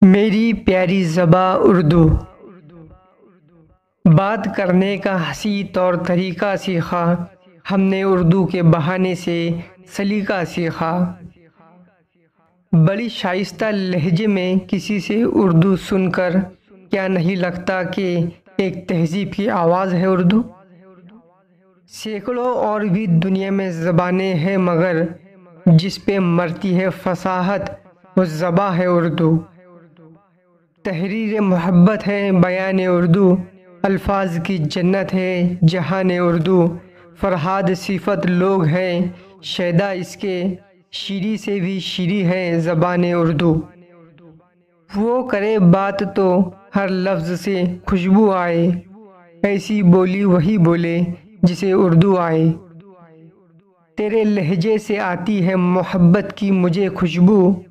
میری پیاری زباں اردو، بات کرنے کا ہنسی طور طریقہ سیکھا ہم نے، اردو کے بہانے سے سلیقہ سیکھا۔ بڑی شائستہ لہجے میں کسی سے اردو سن کر کیا نہیں لگتا کہ ایک تہذیب کی آواز ہے اردو؟ سینکڑوں اور بھی دنیا میں زبانیں ہیں، مگر جس پہ مرتی ہے فصاحت وہ زباں ہے اردو۔ تحریر محبت ہے بیان اردو، الفاظ کی جنت ہے جہان اردو۔ فرہاد صفت لوگ ہیں شیدا اس کے، شیریں سے بھی شیریں ہے زبان اردو۔ وہ کرے بات تو ہر لفظ سے خوشبو آئے، ایسی بولی وہی بولے جسے اردو آئے۔ تیرے لہجے سے آتی ہے محبت کی مجھے خوشبو،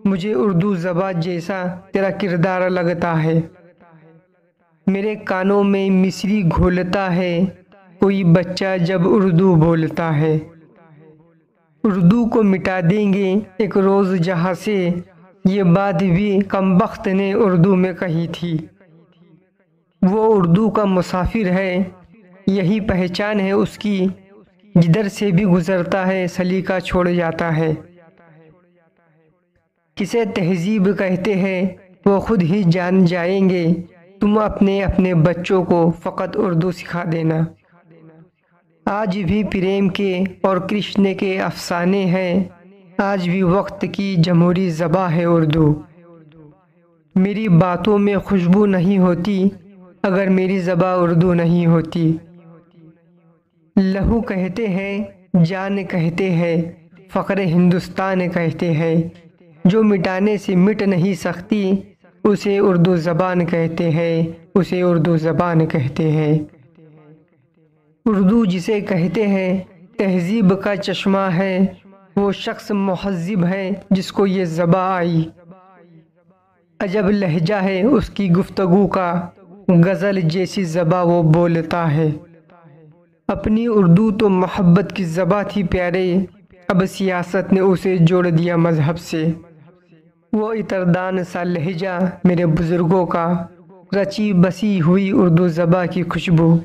مجھے اردو زباں جیسا تیرا کردار لگتا ہے۔ میرے کانوں میں مصری گھولتا ہے کوئی بچہ جب اردو بولتا ہے۔ اردو کو مٹا دیں گے ایک روز جہاں سے، یہ بات بھی کمبخت نے اردو میں کہی تھی۔ وہ اردو کا مسافر ہے، یہی پہچان ہے اس کی، جدھر سے بھی گزرتا ہے سلیقہ چھوڑ جاتا ہے۔ کسے تہذیب کہتے ہیں وہ خود ہی جان جائیں گے، تم اپنے بچوں کو فقط اردو سکھا دینا۔ آج بھی پریم کے اور کرشن کے افسانے ہیں، آج بھی وقت کی جمہوری زباں ہے اردو۔ میری باتوں میں خوشبو نہیں ہوتی اگر میری زباں اردو نہیں ہوتی۔ لہو کہتے ہیں، جان کہتے ہیں، فخر ہندوستان کہتے ہیں، جو مٹانے سے مٹ نہیں سکتی اسے اردو زبان کہتے ہیں، اسے اردو زبان کہتے ہیں۔ اردو جسے کہتے ہیں تہذیب کا چشمہ ہے، وہ شخص مہذب ہے جس کو یہ زباں آئی۔ عجب لہجہ ہے اس کی گفتگو کا، غزل جیسی زباں وہ بولتا ہے۔ اپنی اردو تو محبت کی زباں تھی پیارے، اب سیاست نے اسے جوڑ دیا مذہب سے۔ وہ عطردان سا لہجہ میرے بزرگوں کا، رچی بسی ہوئی اردو زباں کی خوشبو۔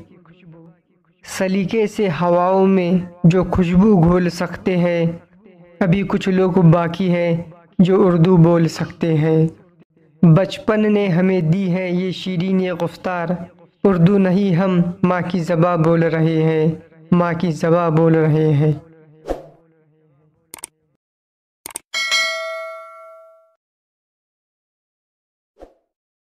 سلیقے سے ہواؤں میں جو خوشبو گھول سکتے ہیں، ابھی کچھ لوگ باقی ہیں جو اردو بول سکتے ہیں۔ بچپن نے ہمیں دی ہے یہ شیریں گفتار، اردو نہیں ہم ماں کی زباں بول رہے ہیں، ماں کی زباں بول رہے ہیں۔